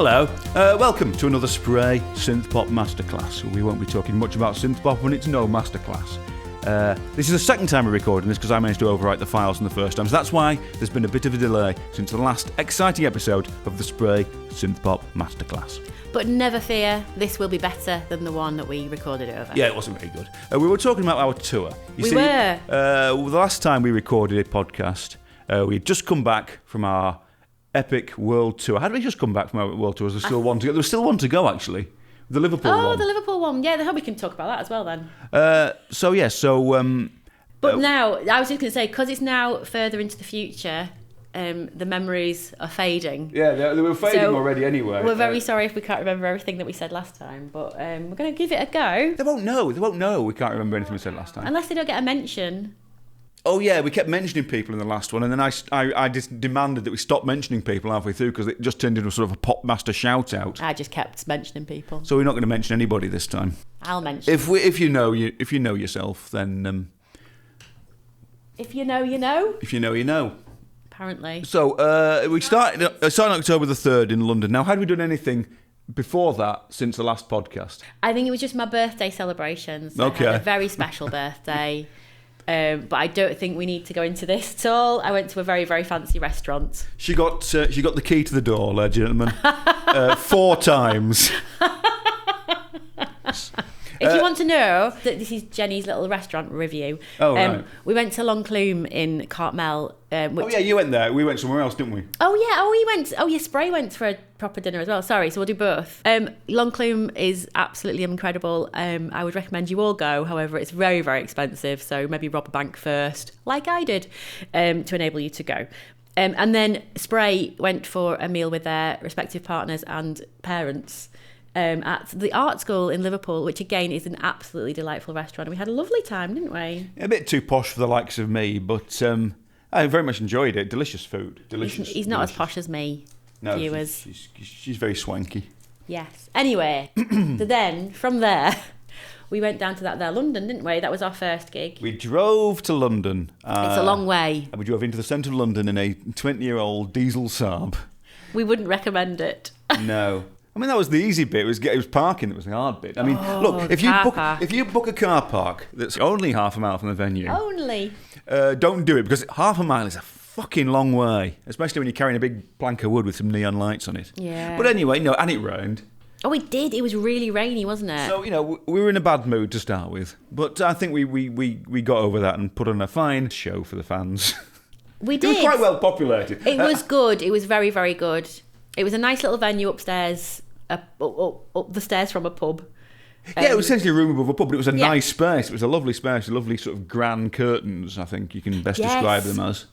Hello, welcome to another Spray Synth Pop Masterclass. We won't be talking much about synth pop when it's no masterclass. This is the second time we're recording this because I managed to overwrite the files in the first time, so that's why there's been a bit of a delay since the last exciting episode of the Spray Synth Pop Masterclass. But never fear, this will be better than the one that we recorded over. Yeah, it wasn't very good. We were talking about our tour. We were. The last time we recorded a podcast, we had just come back from our epic world tour. How did we just come back from our world tour? Was there still one to go? There was still one to go, actually. The Liverpool one. Oh, the Liverpool one. Yeah, I hope we can talk about that as well then. But now, I was just going to say, because it's now further into the future, the memories are fading. Yeah, they were fading already anyway. We're very sorry if we can't remember everything that we said last time, but we're going to give it a go. They won't know. We can't remember anything we said last time. Unless they don't get a mention. Oh yeah, we kept mentioning people in the last one, and then I just demanded that we stop mentioning people halfway through because it just turned into sort of a pop master shout out. I just kept mentioning people. So we're not going to mention anybody this time. I'll mention. If you know yourself, then if you know, you know. If you know, you know. Apparently. So we started October the 3rd in London. Now, had we done anything before that since the last podcast? I think it was just my birthday celebrations. Okay. I had a very special birthday. But I don't think we need to go into this at all. I went to a very, very fancy restaurant. She got the key to the door, ladies and gentlemen, 4 times. If you want to know, that this is Jenny's little restaurant review. Oh, right. We went to Loncloom in Cartmel. You went there. We went somewhere else, didn't we? Spray went for a proper dinner as well. Sorry, so we'll do both. Loncloom is absolutely incredible. I would recommend you all go. However, it's very, very expensive. So maybe rob a bank first, like I did, to enable you to go. And then Spray went for a meal with their respective partners and parents. At the art school in Liverpool, which again is an absolutely delightful restaurant. And we had a lovely time, didn't we? A bit too posh for the likes of me, but I very much enjoyed it. Delicious food. He's not as posh as me, no, viewers. She's very swanky. Yes. Anyway, so then from there, we went down to that there London, didn't we? That was our first gig. We drove to London. It's a long way. And we drove into the centre of London in a 20-year-old diesel Saab. We wouldn't recommend it. No. I mean, that was the easy bit. It was parking that was the hard bit. I mean, look, if you book a car park that's only half a mile from the venue, don't do it, because half a mile is a fucking long way, especially when you're carrying a big plank of wood with some neon lights on it. Yeah. But anyway, and it rained. Oh, it did. It was really rainy, wasn't it? So, we were in a bad mood to start with. But I think we got over that and put on a fine show for the fans. We did. It was quite well populated. It was good. It was very, very good. It was a nice little venue upstairs, up the stairs from a pub. Yeah, it was essentially a room above a pub, but it was a nice space. It was a lovely space, lovely sort of grand curtains, I think you can best describe them as.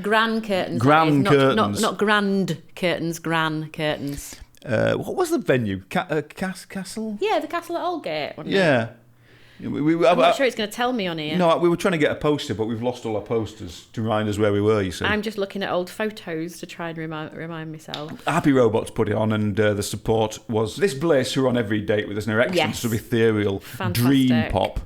Grand curtains. Curtains. Not grand curtains, gran curtains. What was the venue? Castle? Yeah, the Castle at Aldgate, wasn't it? Yeah. I'm not sure it's going to tell me on here. No, we were trying to get a poster, but we've lost all our posters to remind us where we were, you see. I'm just looking at old photos to try and remind myself. Happy Robots put it on, and the support was this Bliss, who were on every date with us, and her excellent sort of ethereal dream pop.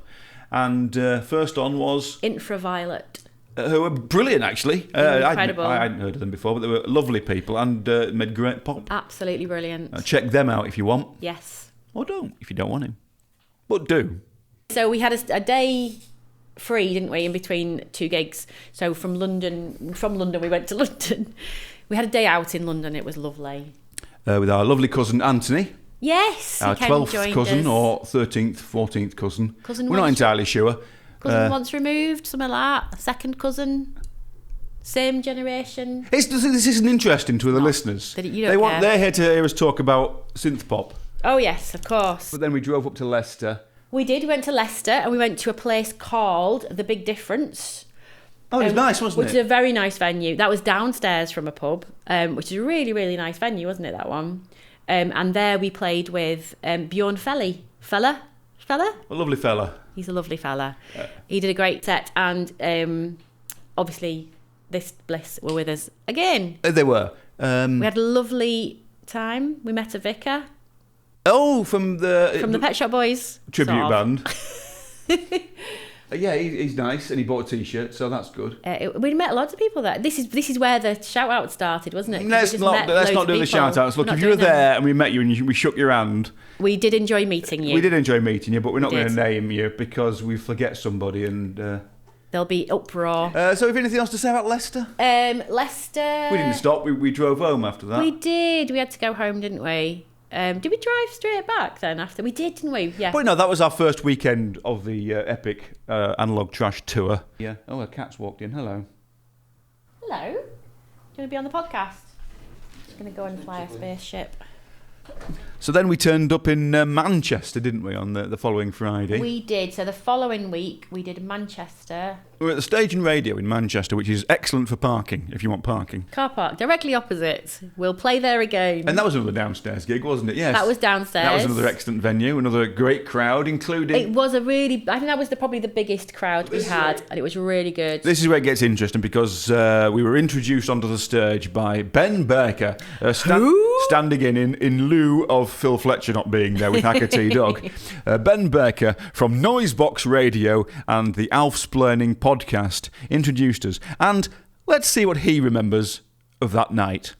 And first on was Infraviolet. Who were brilliant, actually. Incredible. I hadn't heard of them before, but they were lovely people and made great pop. Absolutely brilliant. Check them out if you want. Yes. Or don't, if you don't want to. But do. So we had a day free, didn't we, in between 2 gigs. So from London we went to London. We had a day out in London. It was lovely. With our lovely cousin Anthony. Yes. Our 12th cousin us. Or 13th, 14th cousin. We're not entirely sure. Cousin once removed, something like that. Second cousin. Same generation. This isn't interesting to the listeners. They're here to hear us talk about synth pop. Oh, yes, of course. But then we drove up to Leicester. We did. We went to Leicester and we went to a place called The Big Difference. Oh, it was nice, wasn't it? Which is a very nice venue. That was downstairs from a pub, which is a really, really nice venue, wasn't it, that one? And there we played with Bjorn Felly. Fella? A lovely fella. He's a lovely fella. He did a great set, and obviously this Bliss were with us again. They were. We had a lovely time. We met a vicar. Oh, from the Pet Shop Boys tribute band. Yeah, he's nice, and he bought a T-shirt, so that's good. We met lots of people there. This is where the shout-out started, wasn't it? Let's not do the shout-outs. Look, if you were there and we met you and we shook your hand... We did enjoy meeting you. We did enjoy meeting you, but we're not going to name you because we forget somebody and... There'll be uproar. So have you anything else to say about Leicester? Leicester... We didn't stop. We drove home after that. We did. We had to go home, didn't we? Did we drive straight back then after? We did, didn't we? Yeah. But no, that was our first weekend of the epic Analog Trash tour. Yeah. Oh, a cat's walked in. Hello. Hello. Do you want to be on the podcast? Just going to go and fly a spaceship. So then we turned up in Manchester, didn't we, on the following Friday? We did. So the following week, we did Manchester. We were at the Stage and Radio in Manchester, which is excellent for parking, if you want parking. Car park, directly opposite. We'll play there again. And that was another downstairs gig, wasn't it? Yes. That was downstairs. That was another excellent venue, another great crowd, including... It was I think that was probably the biggest crowd we had, and it was really good. This is where it gets interesting, because we were introduced onto the stage by Ben Baker, standing in lieu of Phil Fletcher not being there with Hacker T-Dog. Ben Baker from Noisebox Radio and the Alfsplaining podcast introduced us, and let's see what he remembers of that night.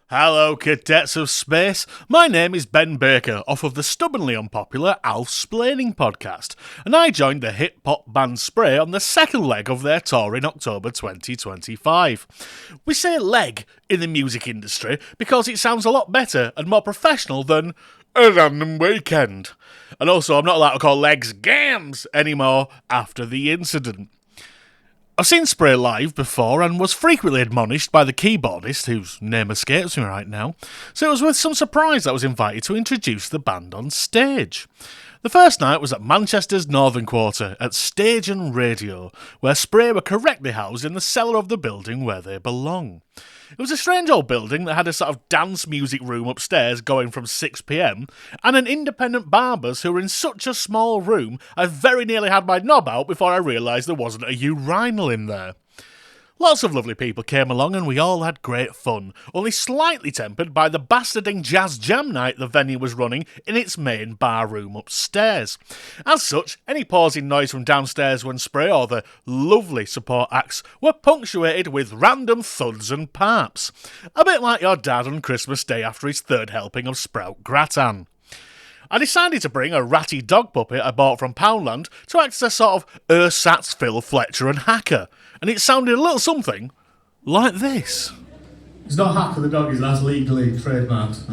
Hello, cadets of space. My name is Ben Baker, off of the stubbornly unpopular Alfsplaining podcast, and I joined the hip-hop band Spray on the second leg of their tour in October 2025. We say leg in the music industry because it sounds a lot better and more professional than a random weekend. And also, I'm not allowed to call legs games anymore after the incident. I've seen Spray live before and was frequently admonished by the keyboardist, whose name escapes me right now, so it was with some surprise that I was invited to introduce the band on stage. The first night was at Manchester's Northern Quarter at Stage and Radio, where Spray were correctly housed in the cellar of the building where they belong. It was a strange old building that had a sort of dance music room upstairs going from 6 p.m, and an independent barbers who were in such a small room I very nearly had my knob out before I realised there wasn't a urinal in there. Lots of lovely people came along and we all had great fun, only slightly tempered by the bastarding jazz jam night the venue was running in its main bar room upstairs. As such, any pausing noise from downstairs when Spray or the lovely support acts were punctuated with random thuds and parps. A bit like your dad on Christmas Day after his third helping of sprout gratin. I decided to bring a ratty dog puppet I bought from Poundland to act as a sort of ersatz Phil Fletcher and Hacker, and it sounded a little something like this. It's not Hacker the dog, that's legally trademarked.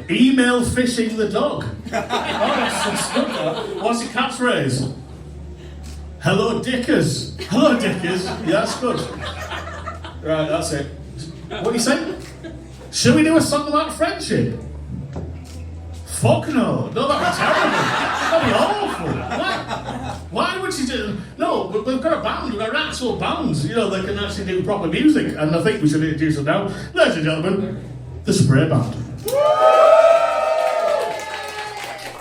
Email phishing the dog. Oh, that's good. What's your catchphrase? Hello, Dickers. Hello, Dickers. Yeah, that's good. Right, that's it. What do you say? Should we do a song about friendship? Fuck no. No, that'd be terrible. That'd be awful. Why would you do... No, but we've got a band. We've got actual bands, that can actually do proper music. And I think we should introduce them now. Ladies and gentlemen, the Spray Band.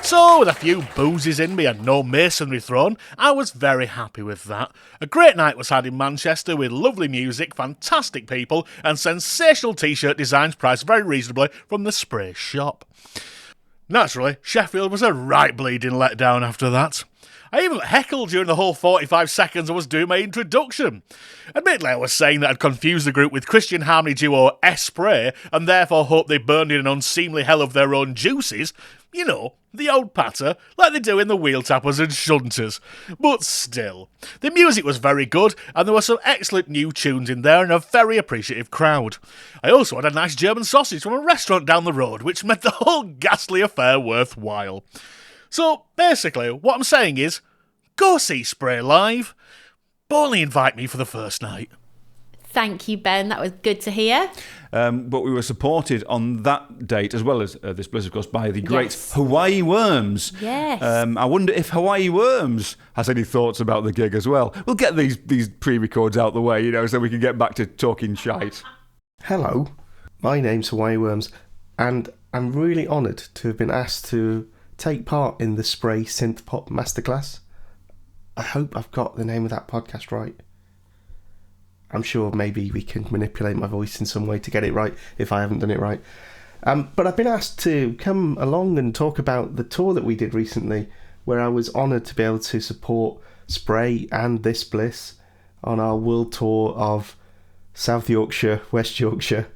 So, with a few boozes in me and no masonry thrown, I was very happy with that. A great night was had in Manchester with lovely music, fantastic people, and sensational t-shirt designs priced very reasonably from the Spray shop. Naturally, Sheffield was a right bleeding letdown after that. I even got heckled during the whole 45 seconds I was doing my introduction. Admittedly, I was saying that I'd confused the group with Christian harmony duo Espray, and therefore hoped they burned in an unseemly hell of their own juices. The old patter, like they do in the Wheel Tappers and Shunters. But still, the music was very good, and there were some excellent new tunes in there and a very appreciative crowd. I also had a nice German sausage from a restaurant down the road, which made the whole ghastly affair worthwhile. So, basically, what I'm saying is, go see Spray live, but only invite me for the first night. Thank you, Ben. That was good to hear. But we were supported on that date, as well as this bliss, of course, by the great HawaiiWorms. Yes. I wonder if HawaiiWorms has any thoughts about the gig as well. We'll get these pre-records out the way, so we can get back to talking shite. Hello, my name's HawaiiWorms, and I'm really honoured to have been asked to take part in the Spray Synth Pop Masterclass. I hope I've got the name of that podcast right. I'm sure maybe we can manipulate my voice in some way to get it right if I haven't done it right. But I've been asked to come along and talk about the tour that we did recently where I was honoured to be able to support Spray and This Bliss on our world tour of South Yorkshire, West Yorkshire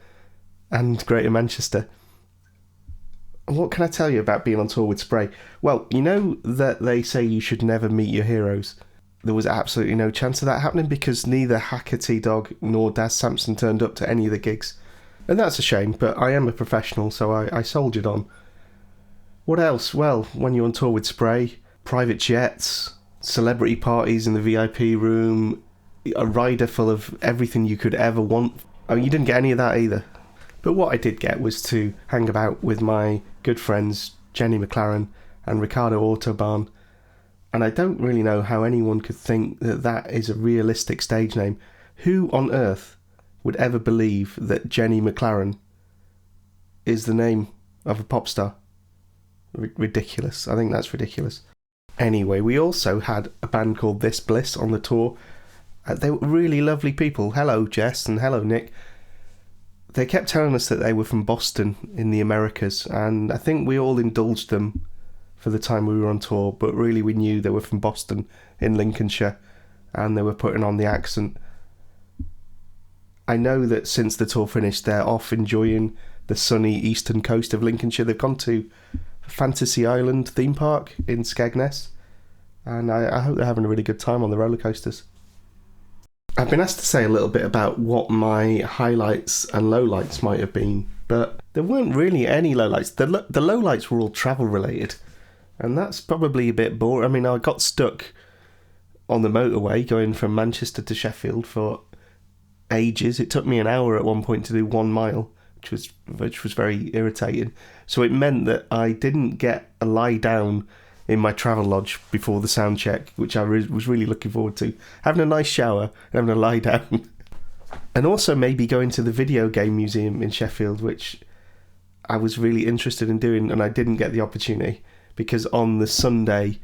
and Greater Manchester. What can I tell you about being on tour with Spray? Well, you know that they say you should never meet your heroes. There was absolutely no chance of that happening because neither Hackety Dog nor Daz Sampson turned up to any of the gigs. And that's a shame, but I am a professional, so I soldiered on. What else? Well, when you're on tour with Spray, private jets, celebrity parties in the VIP room, a rider full of everything you could ever want. Oh, you didn't get any of that either. But what I did get was to hang about with my good friends Jenny McLaren and Ricardo Autobahn. And I don't really know how anyone could think that that is a realistic stage name. Who on earth would ever believe that Jenny McLaren is the name of a pop star? Ridiculous. I think that's ridiculous. Anyway, we also had a band called This Bliss on the tour. They were really lovely people. Hello, Jess, and hello, Nick. They kept telling us that they were from Boston in the Americas, and I think we all indulged them for the time we were on tour, but really we knew they were from Boston in Lincolnshire, and they were putting on the accent. I know that since the tour finished, they're off enjoying the sunny eastern coast of Lincolnshire. They've gone to Fantasy Island theme park in Skegness, and I hope they're having a really good time on the roller coasters. I've been asked to say a little bit about what my highlights and lowlights might have been, but there weren't really any lowlights. The lowlights were all travel related, and that's probably a bit boring. I mean, I got stuck on the motorway going from Manchester to Sheffield for ages. It took me an hour at one point to do 1 mile, which was very irritating. So it meant that I didn't get a lie down in my travel lodge before the sound check, which I was really looking forward to. Having a nice shower and having a lie down. And also maybe going to the video game museum in Sheffield, which I was really interested in doing, and I didn't get the opportunity because on the Sunday,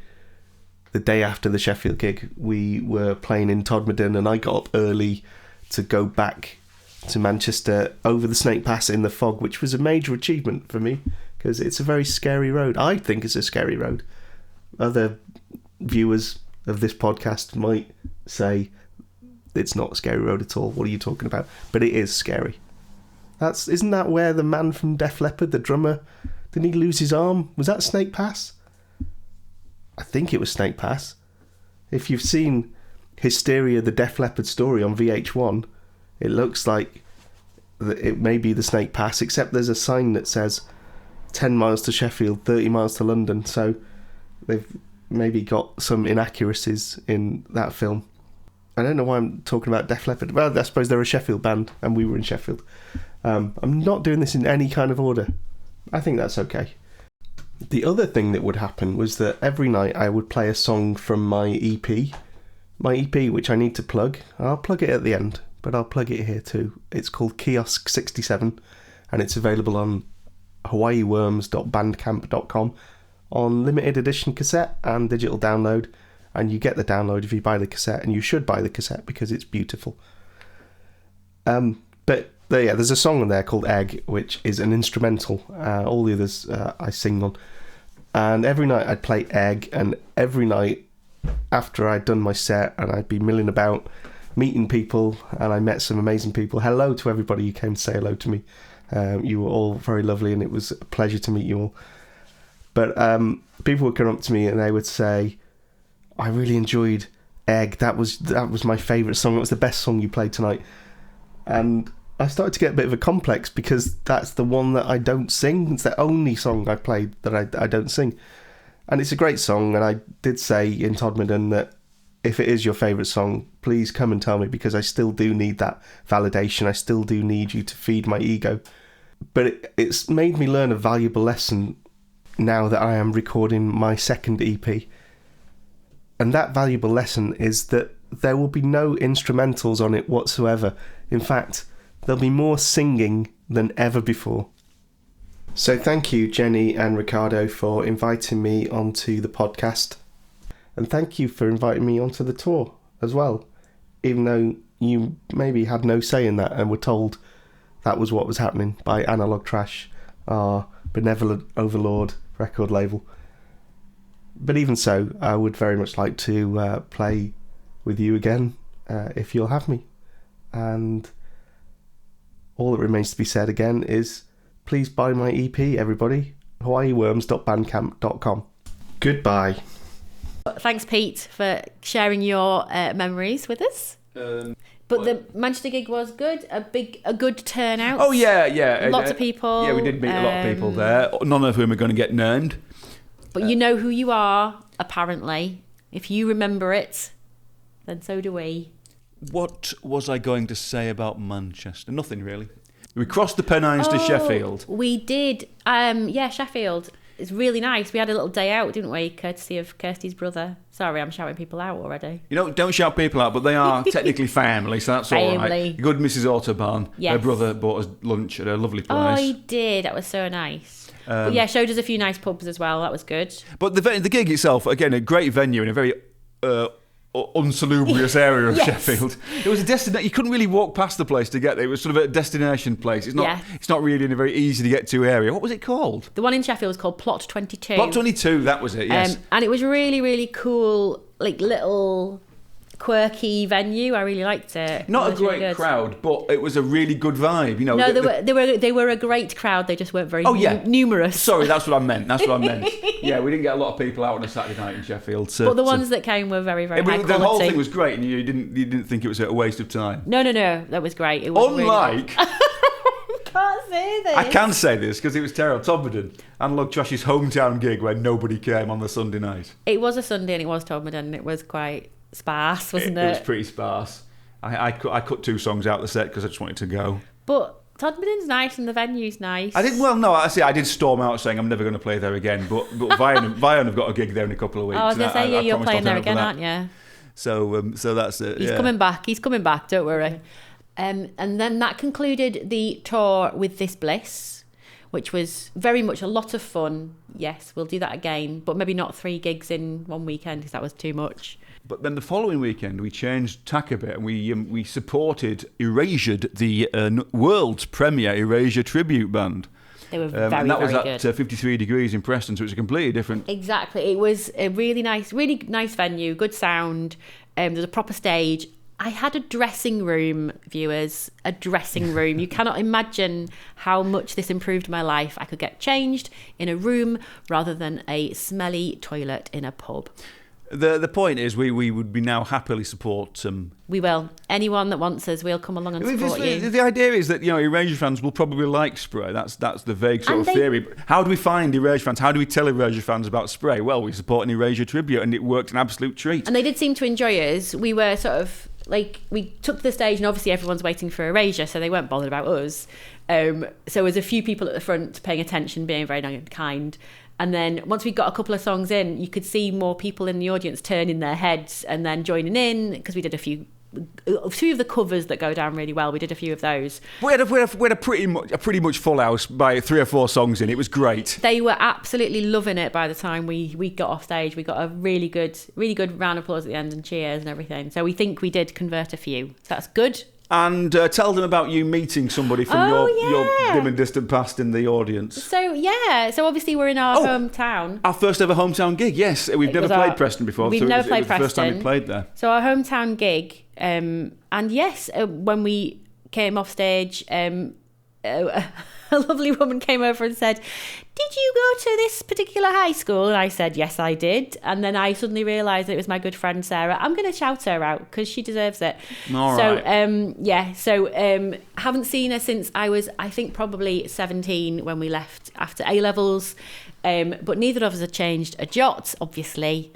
the day after the Sheffield gig, we were playing in Todmorden, and I got up early to go back to Manchester over the Snake Pass in the fog, which was a major achievement for me because it's a very scary road. I think it's a scary road. Other viewers of this podcast might say it's not a scary road at all. What are you talking about? But it is scary. Isn't that where the man from Def Leppard, the drummer, didn't he lose his arm? Was that Snake Pass? I think it was Snake Pass. If you've seen Hysteria, the Def Leppard story on VH1, it looks like it may be the Snake Pass, except there's a sign that says 10 miles to Sheffield, 30 miles to London, so they've maybe got some inaccuracies in that film. I don't know why I'm talking about Def Leppard. Well, I suppose they're a Sheffield band, and we were in Sheffield. I'm not doing this in any kind of order. I think that's okay. The other thing that would happen was that every night I would play a song from my EP. My EP, which I need to plug. I'll plug it at the end, but I'll plug it here too. It's called Kiosk 67, and it's available on HawaiiWorms.bandcamp.com on limited edition cassette and digital download, and you get the download if you buy the cassette, and you should buy the cassette because it's beautiful. But there's a song on there called Egg, which is an instrumental. All the others I sing on, and every night I'd play Egg, and every night after I'd done my set and I'd be milling about meeting people, and I met some amazing people. Hello to everybody who came to say hello to me. You were all very lovely, and it was a pleasure to meet you all. But people would come up to me and they would say, I really enjoyed Egg. That was my favourite song. It was the best song you played tonight. And I started to get a bit of a complex because that's the one that I don't sing. It's the only song I played that I don't sing. And it's a great song, and I did say in Todmorden that if it is your favourite song, please come and tell me, because I still do need that validation. I still do need you to feed my ego. But it's made me learn a valuable lesson now that I am recording my second EP. And that valuable lesson is that there will be no instrumentals on it whatsoever. In fact, there'll be more singing than ever before. So thank you, Jenny and Ricardo, for inviting me onto the podcast. And thank you for inviting me onto the tour as well, even though you maybe had no say in that and were told that was what was happening by Analog Trash, our benevolent overlord record label. But even so, I would very much like to play with you again if you'll have me. And all that remains to be said again is please buy my EP, everybody. HawaiiWorms.bandcamp.com. Goodbye. Thanks, Pete, for sharing your memories with us. But the Manchester gig was good. A good turnout. Oh yeah. Lots of people. Yeah, we did meet a lot of people there. None of whom are going to get named. But you know who you are, apparently. If you remember it, then so do we. What was I going to say about Manchester? Nothing really. We crossed the Pennines to Sheffield. We did. Sheffield. It's really nice. We had a little day out, didn't we? Courtesy of Kirsty's brother. Sorry, I'm shouting people out already. You know, don't shout people out, but they are technically family, so that's all right. Good Mrs. Autobahn. Yes. Her brother bought us lunch at a lovely place. Oh, he did. That was so nice. But yeah, showed us a few nice pubs as well. That was good. But the gig itself, again, a great venue in a very unsalubrious area of Sheffield. It was a destination. You couldn't really walk past the place to get there. It was sort of a destination place. It's not really in a very easy to get to area. What was it called? The one in Sheffield was called Plot 22. Plot 22, that was it, yes. And it was really, really cool, like little quirky venue. I really liked it. Not a great crowd, but it was a really good vibe. You know, no, they were a great crowd. They just weren't very numerous. Sorry, that's what I meant. Yeah, we didn't get a lot of people out on a Saturday night in Sheffield. But the ones that came were very, very high quality. The whole thing was great, and you didn't think it was a waste of time. No, that was great. It was Unlike. Really can't say this. I can say this because it was terrible. Todmorden, Analog Trash's hometown gig where nobody came on the Sunday night. It was a Sunday and it was Todmorden and it was quite sparse, wasn't it? It was pretty sparse. I cut 2 songs out of the set because I just wanted to go. But Todmorden's nice and the venue's nice. I did storm out saying I'm never going to play there again. But Vion have got a gig there in a couple of weeks. I was going to say, you're playing there again, aren't you? So that's it. He's coming back. He's coming back. Don't worry. And then that concluded the tour with This Bliss, which was very much a lot of fun. Yes, we'll do that again, but maybe not 3 gigs in one weekend because that was too much. But then the following weekend we changed tack a bit and we supported Erasure, the world's premier Erasure tribute band. They were very, and that was very at good. 53 Degrees in Preston, so it was a completely different... Exactly. It was a really nice venue, good sound. There's a proper stage. I had a dressing room, viewers, a dressing room. You cannot imagine how much this improved my life. I could get changed in a room rather than a smelly toilet in a pub. The point is we would be now happily support... we will. Anyone that wants us, we'll come along and support you. The idea is that, Erasure fans will probably like Spray. That's the vague sort of theory. But how do we find Erasure fans? How do we tell Erasure fans about Spray? Well, we support an Erasure tribute and it worked an absolute treat. And they did seem to enjoy us. We were sort of... we took the stage and obviously everyone's waiting for Erasure, so they weren't bothered about us. So there was a few people at the front paying attention, being very kind. And then once we got a couple of songs in, you could see more people in the audience turning their heads and then joining in, because we did a few of the covers that go down really well. We did a few of those. We had a pretty much full house by 3 or 4 songs in. It was great. They were absolutely loving it by the time we got off stage. We got a really good round of applause at the end and cheers and everything. So we think we did convert a few. So that's good. And tell them about you meeting somebody from your dim and distant past in the audience. So obviously we're in our hometown. Our first ever hometown gig, yes. We've never played Preston before. We've never played Preston. It was the first time we played there. So our hometown gig, and yes, when we came off stage, a lovely woman came over and said, "Did you go to this particular high school?" And I said, "Yes, I did." And then I suddenly realised that it was my good friend Sarah. I'm going to shout her out because she deserves it. All right. So haven't seen her since I was, I think, probably 17 when we left after A-levels. But neither of us had changed a jot, obviously.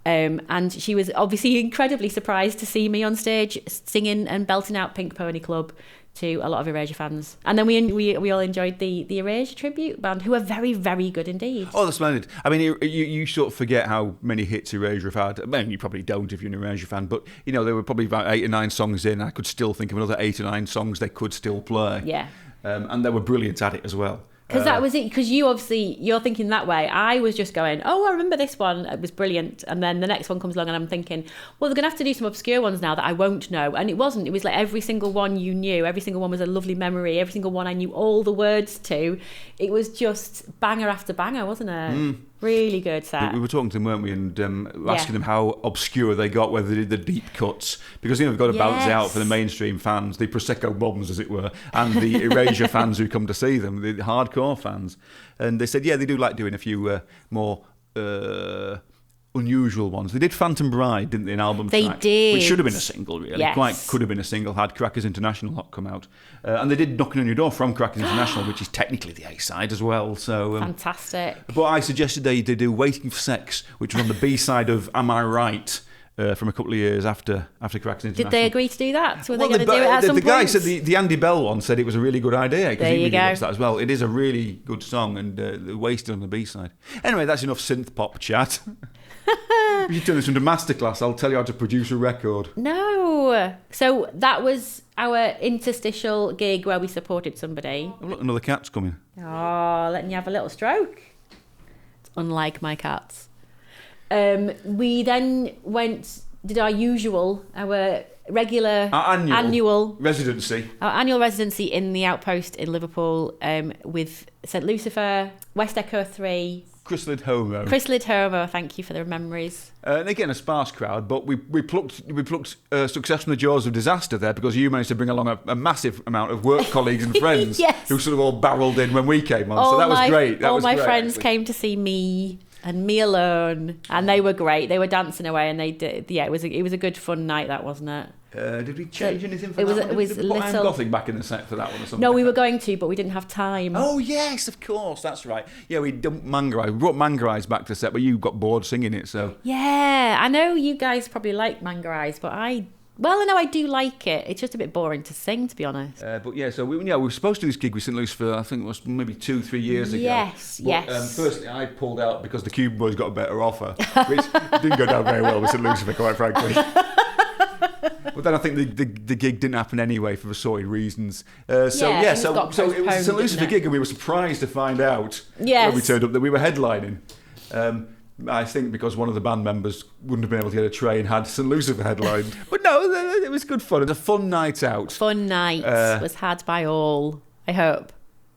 And she was obviously incredibly surprised to see me on stage singing and belting out Pink Pony Club to a lot of Erasure fans. And then we all enjoyed the Erasure tribute band, who are very, very good indeed. Oh, that's splendid. I mean, you sort of forget how many hits Erasure have had. I mean, you probably don't if you're an Erasure fan, but, there were probably about 8 or 9 songs in. I could still think of another 8 or 9 songs they could still play. Yeah. And they were brilliant at it as well. Because that was it. Because you're thinking that way. I was just going, oh, I remember this one. It was brilliant. And then the next one comes along and I'm thinking, well, they're going to have to do some obscure ones now that I won't know. And it wasn't. It was like every single one you knew. Every single one was a lovely memory. Every single one I knew all the words to. It was just banger after banger, wasn't it? Really good set. We were talking to them, weren't we, and asking them how obscure they got, whether they did the deep cuts, because they've got to balance it out for the mainstream fans, the Prosecco bums, as it were, and the Erasure fans who come to see them, the hardcore fans. And they said, yeah, they do like doing a few more unusual ones. They did Phantom Bride, didn't they, an album They track? did. Which should have been a single, really. Yes. Quite could have been a single had Crackers International not come out. And they did Knocking on Your Door from Crackers International, which is technically the A-side as well. So Fantastic. but I suggested they do Waiting for Sex, which was on the B-side of Am I Right? From a couple of years after Crackers International. Did they agree to do that? Were they Well, going to do it at some the guy point? said the Andy Bell one said it was a really good idea because There he you really go. likes that as well. It is a really good song and wasted on the B-side. Anyway, that's enough synth pop chat. We should turn this into masterclass. I'll tell you how to produce a record. No. So that was our interstitial gig where we supported somebody. Oh, look, another cat's coming. Oh, letting you have a little stroke. It's unlike my cats. We then did our regular Our annual residency. Our annual residency in the Outpost in Liverpool with St Lucifer, West Echo 3, Chrysalid Homo. Chrysalid Homo. Thank you for the memories. And again, a sparse crowd, but we plucked success from the jaws of disaster there because you managed to bring along a massive amount of work colleagues and friends Yes. who sort of all barrelled in when we came on. So that was great. All my friends came to see me and me alone, and they were great. They were dancing away, and they did. Yeah, it was a good fun night. That wasn't it. Did we change anything for It that was- one? it was Did we put I Am little- Gothic back in the set for that one or something? No, we were going to, but we didn't have time. Oh, yes, of course, that's right. Yeah, we dumped Manga Eyes. We brought Manga Eyes back to the set, but you got bored singing it, so... Yeah, I know you guys probably like Manga Eyes, but I do like it. It's just a bit boring to sing, to be honest. But yeah, so we were supposed to do this gig with St. Louis for, I think it was maybe 2-3 years ago. Yes, But, yes. Firstly, I pulled out because the Cuban Boys got a better offer, which didn't go down very well with St. Lucifer, quite frankly. But then I think the gig didn't happen anyway for assorted reasons. So things it got was a St. postponed, Lucifer didn't it? gig, and we were surprised to find out Yes. when we turned up that we were headlining. I think because one of the band members wouldn't have been able to get a train had St. Lucifer headlined. But no, it was good fun. It was a fun night out. Fun night was had by all, I hope.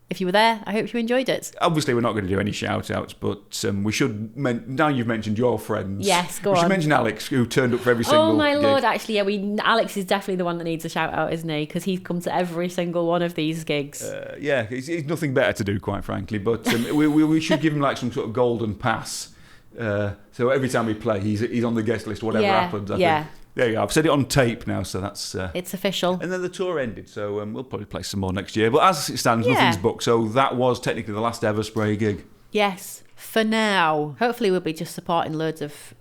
If you were there, I hope you enjoyed it. Obviously, we're not going to do any shout-outs, but we should... now you've mentioned your friends. Yes, go We should on. mention Alex, who turned up for every single Oh my gig. lord! Actually, yeah, Alex is definitely the one that needs a shout out, isn't he? Because he's come to every single one of these gigs. Yeah, he's nothing better to do, quite frankly. But we should give him like some sort of golden pass. So every time we play, he's on the guest list, whatever happens. I think. There you go. I've said it on tape now, so that's... It's official. And then the tour ended, so we'll probably play some more next year. But as it stands, nothing's booked. So that was technically the last ever Spray gig. Yes, for now. Hopefully, we'll be just supporting loads of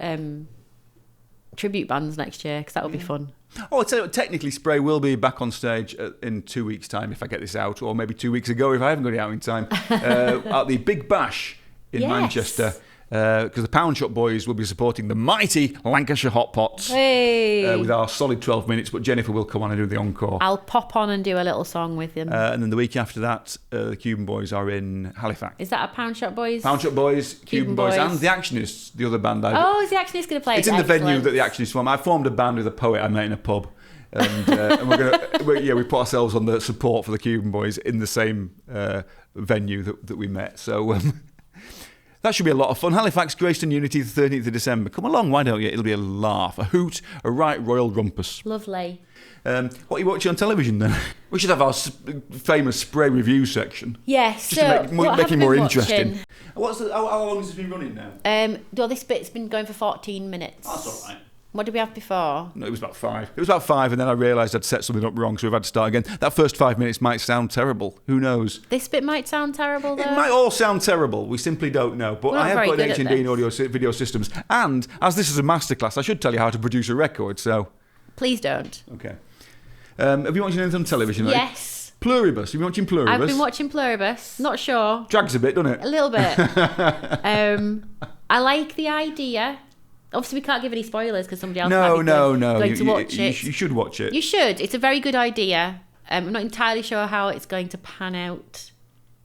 tribute bands next year because that will be fun. Oh, I'll tell you what, technically Spray will be back on stage in 2 weeks' time if I get this out, or maybe 2 weeks ago if I haven't got it out in time, at the Big Bash in Yes. Manchester. Because the Pound Shop Boys will be supporting the mighty Lancashire Hot Pots Hey! with our solid 12 minutes, but Jennifer will come on and do the encore. I'll pop on and do a little song with him. And then the week after that, the Cuban Boys are in Halifax. Is that a Pound Shop Boys? Pound Shop Boys, Cuban Boys, Boys. and the Actionists, the other band. Oh, is the Actionist going to play? It's in the venue Excellent. that the Actionists form. I formed a band with a poet I met in a pub. And we put ourselves on the support for the Cuban Boys in the same venue that we met. So that should be a lot of fun. Halifax, Greyston Unity, the 13th of December. Come along, why don't you? It'll be a laugh, a hoot, a right royal rumpus. Lovely. What are you watching on television then? We should have our famous Spray review section. Yes, Just so to what make have it I more been interesting. watching? How long has it been running now? Well, this bit's been going for 14 minutes. That's all right. What did we have before? No, it was about 5. It was about 5, and then I realised I'd set something up wrong, so we've had to start again. That first 5 minutes might sound terrible. Who knows? This bit might sound terrible, though. It might all sound terrible. We simply don't know. But We're not I have very got an good at H&D in this. video systems. And as this is a masterclass, I should tell you how to produce a record. So, Please don't. okay. Have you watched anything on television? Like? Yes. Pluribus. Have you been watching Pluribus? I've been watching Pluribus. Not sure. Drags a bit, doesn't it? A little bit. I like the idea. Obviously, we can't give any spoilers because somebody else might be going to watch it. You should watch it. You should. It's a very good idea. I'm not entirely sure how it's going to pan out.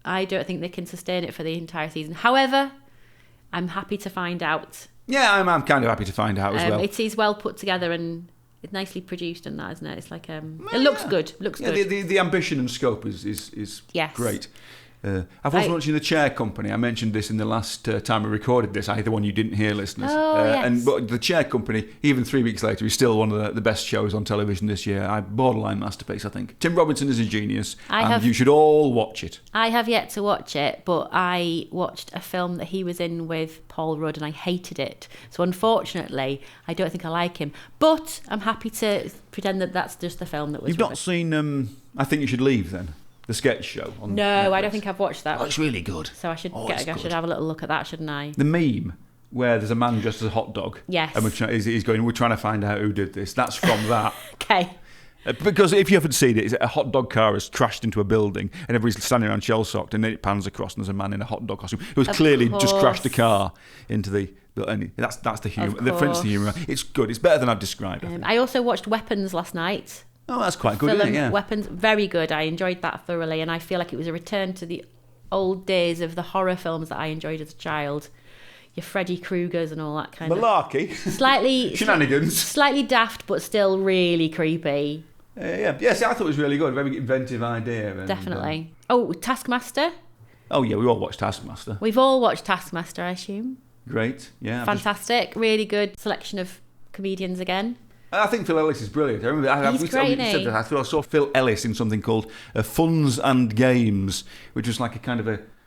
I don't think they can sustain it for the entire season. However, I'm happy to find out. Yeah, I'm kind of happy to find out as well. It is well put together and it's nicely produced and that, isn't it? It's like it looks good. Looks Yeah, good. the ambition and scope is Yes. great. I've also watching The Chair Company. I mentioned this in the last time I recorded this. The one you didn't hear, listeners. Yes. But The Chair Company, even 3 weeks later, is still one of the best shows on television this year. Borderline masterpiece, I think. Tim Robinson is a genius, you should all watch it. I have yet to watch it, but I watched a film that he was in with Paul Rudd and I hated it. So unfortunately, I don't think I like him. But I'm happy to pretend that that's just the film that was... You've not seen I Think You Should Leave, then? The sketch show on No, Netflix. I don't think I've watched that. Oh, it's really good. So I should have a little look at that, shouldn't I? The meme where there's a man dressed as a hot dog. Yes. And he's going, we're trying to find out who did this. That's from that. Okay. Because if you haven't seen it, a hot dog car has crashed into a building and everybody's standing around shell-shocked, and then it pans across and there's a man in a hot dog costume who has clearly just crashed a car into the... And that's the humour. The Prince of the humour. It's good. It's better than I've described. I also watched Weapons last night. Oh, that's quite good, isn't it? Yeah. Weapons, very good. I enjoyed that thoroughly, and I feel like it was a return to the old days of the horror films that I enjoyed as a child. Your Freddy Kruegers and all that kind of... Malarkey. Slightly... Shenanigans. Slightly daft, but still really creepy. Yes, I thought it was really good. Very inventive idea. And, Definitely. Taskmaster. Oh, yeah, we all watched Taskmaster. We've all watched Taskmaster, I assume. Great, yeah. Fantastic. Really good selection of comedians again. I think Phil Ellis is brilliant. I remember He's great, isn't he? I saw Phil Ellis in something called Funs and Games, which was like a kind of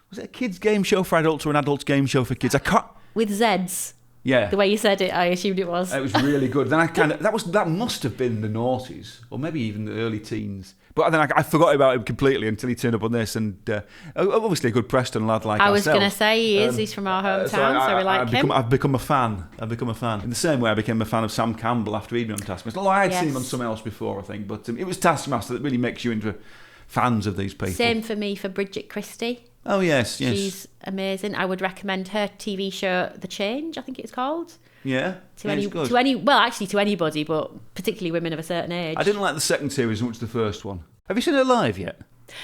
was it a kids' game show for adults or an adults' game show for kids? I can't... With Zeds. Yeah. The way you said it, I assumed it was. It was really good. Then that must have been the noughties, or maybe even the early teens. But then I forgot about him completely until he turned up on this, and obviously a good Preston lad like I was ourselves. going to say he is. He's from our hometown, so we like him. I've become a fan. In the same way I became a fan of Sam Campbell after he'd been on Taskmaster. Although I had seen him on something else before, I think. But it was Taskmaster that really makes you into fans of these people. Same for me for Bridget Christie. Oh, yes. She's amazing. I would recommend her TV show, The Change, I think it's called. Yeah. To anybody, but particularly women of a certain age. I didn't like the second series as much as the first one. Have you seen her live yet?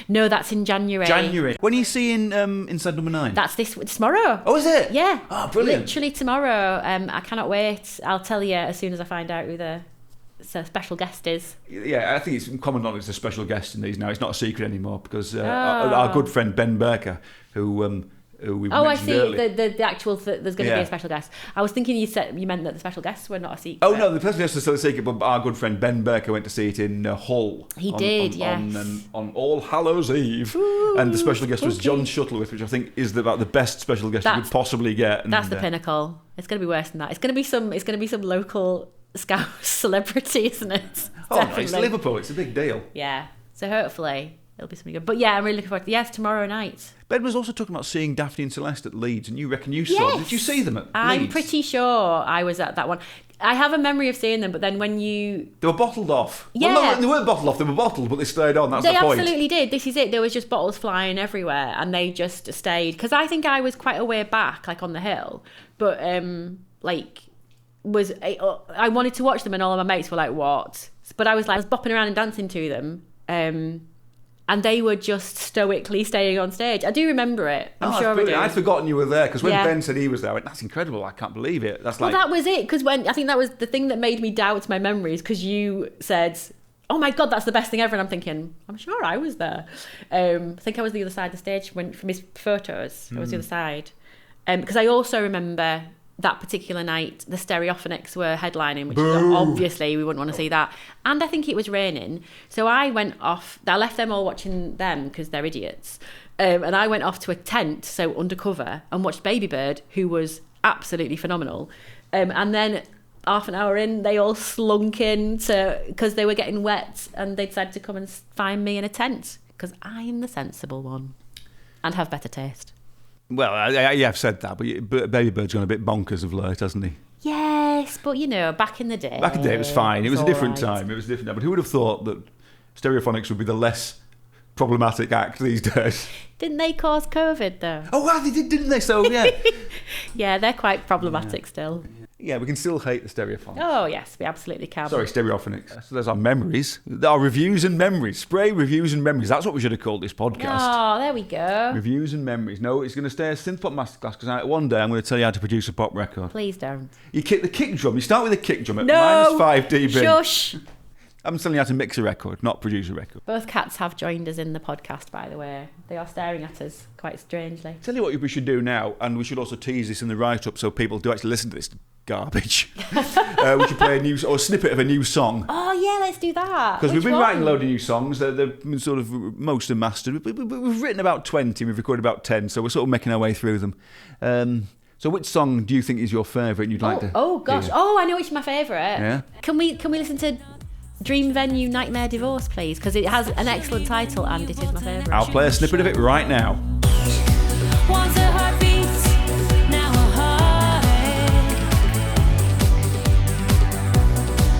No, that's in January. When are you seeing Inside Number 9? That's tomorrow. Oh, is it? Yeah. Oh, brilliant. Literally tomorrow. I cannot wait. I'll tell you as soon as I find out who the special guest is. Yeah, I think it's common knowledge there's a special guest in these now. It's not a secret anymore because our good friend Ben Berker, who we mentioned I see. earlier. The actual there's going to be a special guest. I was thinking you meant that the special guests were not a secret. Oh no, the special guest was still a secret, but our good friend Ben Berker went to see it in Hull. He did, yes. On All Hallows Eve. Ooh, and the special guest was John Shuttleworth, which I think is about the best special guest you could possibly get. And, that's the pinnacle. It's going to be worse than that. It's going to be some local Scouse celebrity, isn't it? Oh no, it's Liverpool. It's a big deal. Yeah. So hopefully it'll be something good. But yeah, I'm really looking forward to it. Yes, tomorrow night. Ben was also talking about seeing Daphne and Celeste at Leeds, and you reckon you saw them. Did you see them at Leeds? I'm pretty sure I was at that one. I have a memory of seeing them, but then when you... They were bottled off. Yeah. Well, no, they weren't bottled off, they were bottled, but they stayed on. That's the point. They absolutely did. This is it. There was just bottles flying everywhere, and they just stayed. Because I think I was quite a way back, like on the hill, but I wanted to watch them, and all of my mates were like, what? But I was bopping around and dancing to them, and they were just stoically staying on stage. I do remember it. I'm sure I do. I'd forgotten you were there, because when Ben said he was there, I went, that's incredible, I can't believe it. Well, that was it, because I think that was the thing that made me doubt my memories, because you said, oh my God, that's the best thing ever, and I'm thinking, I'm sure I was there. I think I was the other side of the stage from his photos. I was the other side. Because I also remember that particular night, the Stereophonics were headlining, which obviously we wouldn't want to see that. And I think it was raining. So I went off, I left them all watching them because they're idiots. And I went off to a tent, so undercover, and watched Baby Bird, who was absolutely phenomenal. And then half an hour in, they all slunk in because they were getting wet, and they decided to come and find me in a tent because I'm the sensible one and have better taste. Well, I've said that, but Baby Bird's gone a bit bonkers of late, hasn't he? Yes, but back in the day. Back in the day, it was fine. It was a different right. time. It was a different time. But who would have thought that Stereophonics would be the less problematic act these days? Didn't they cause COVID, though? Oh, wow, they did, didn't they? So, yeah. Yeah, they're quite problematic still. Yeah, we can still hate the Stereophonics. Oh, yes, we absolutely can. Sorry, Stereophonics. So there's our memories. Our reviews and memories. Spray reviews and memories. That's what we should have called this podcast. Oh, there we go. Reviews and memories. No, it's going to stay a synth pop masterclass because one day I'm going to tell you how to produce a pop record. Please don't. You kick the kick drum. You start with the kick drum at no! -5 dB. Shush. I'm telling you how to mix a record, not produce a record. Both cats have joined us in the podcast, by the way. They are staring at us quite strangely. Tell you what we should do now, and we should also tease this in the write-up so people do actually listen to this garbage. We should play a snippet of a new song. Oh, yeah, let's do that. Because we've been Which writing a one? load of new songs. They've been sort of most are mastered. We've written about 20, we've recorded about 10, so we're sort of making our way through them. So which song do you think is your favourite and you'd like to Oh, gosh. hear? Oh, I know which is my favourite. Yeah? Can we listen to Dream Venue Nightmare Divorce, please? Because it has an excellent title and it is my favourite. I'll play a snippet of it right now. Once a heartbeat, now a heartache.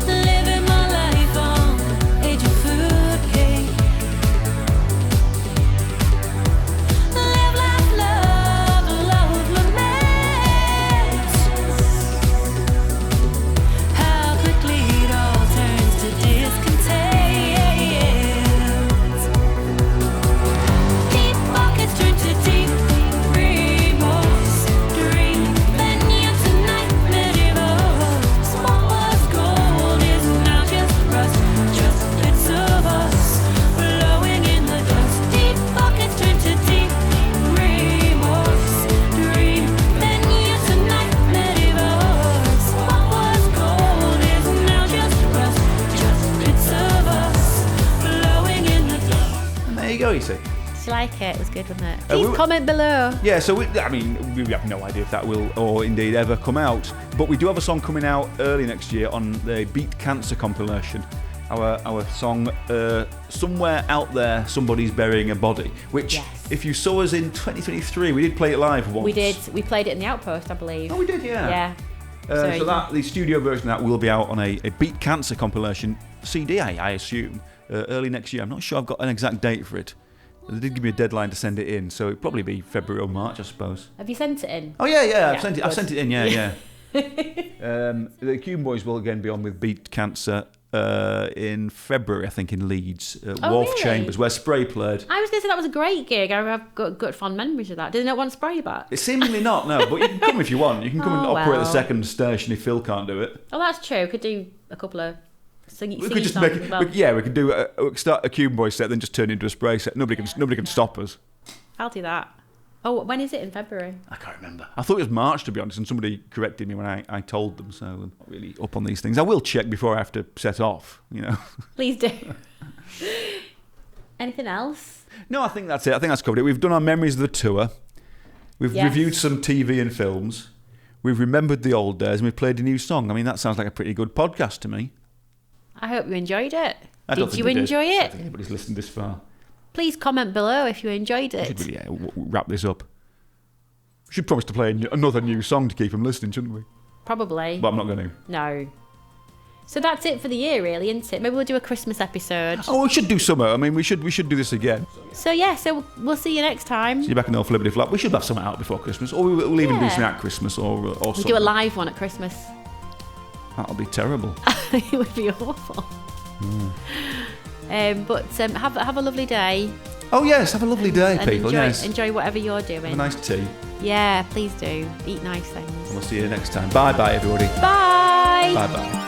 Living my life on age of food cake. Live, laugh, love laments. How quickly it all turns to discontent. Deep pockets turn to deep remorse. Dream venue tonight, divorce. What was gold is now just rust. Just bits of us blowing in the dust. Deep pockets turn to deep remorse. Dream venue tonight, divorce. What was gold is now just rust. Just bits of us blowing in the dust. And there you go, you see. Did you like it? It was good, wasn't it? we Please were- comment below. Yeah, so we have no idea if that will or indeed ever come out. But we do have a song coming out early next year on the Beat Cancer compilation. Our song, Somewhere Out There, Somebody's Burying a Body, which, Yes. if you saw us in 2023, we did play it live once. We did. We played it in the Outpost, I believe. Oh, we did, yeah. Yeah. So that the studio version of that will be out on a Beat Cancer compilation CD, I assume, early next year. I'm not sure I've got an exact date for it. They did give me a deadline to send it in, so it'll probably be February or March, I suppose. Have you sent it in? Oh yeah, Yeah, I've sent it. I've good. sent it in. Yeah. The Cuban Boys will again be on with Beat Cancer in February, I think, in Leeds, Oh, Wharf really? Chambers, where Spray played. I was going to say that was a great gig. I've got good fond memories of that. Did they not want Spray back? It's seemingly not, no, but you can come if you want. You can come and Oh, operate the well. second station if Phil can't do it. Oh, that's true. Could do a couple of singing We could just songs make as it. well. We could do we could start a Cuban Boys set, then just turn it into a Spray set. Nobody can stop us. I'll do that. Oh, when is it? In February? I can't remember. I thought it was March, to be honest, and somebody corrected me when I told them, so I'm not really up on these things. I will check before I have to set off, you know. Please do. Anything else? No, I think that's it. I think that's covered it. We've done our memories of the tour. We've Yes. reviewed some TV and films. We've remembered the old days, and we've played a new song. I mean, that sounds like a pretty good podcast to me. I hope you enjoyed it. I don't Did think you they did. enjoy I don't it? think anybody's listened this far. Please comment below if you enjoyed We should it. really wrap this up. We should promise to play another new song to keep them listening, shouldn't we? Probably. But I'm not going to. No. So that's it for the year, really, isn't it? Maybe we'll do a Christmas episode. Oh, we should do summer. I mean, we should do this again. So yeah, so we'll see you next time. See you back in the old Flippity Flap. We should have something out before Christmas, or we'll even do Yeah. something at Christmas, or We something. do a live one at Christmas. That'll be terrible. It would be awful. But have a lovely day. Oh yes, have a lovely day, and people. Yes, enjoy whatever you're doing. have a nice tea. Yeah, please do. Eat nice things. And we'll see you next time. Bye, everybody. Bye. Bye.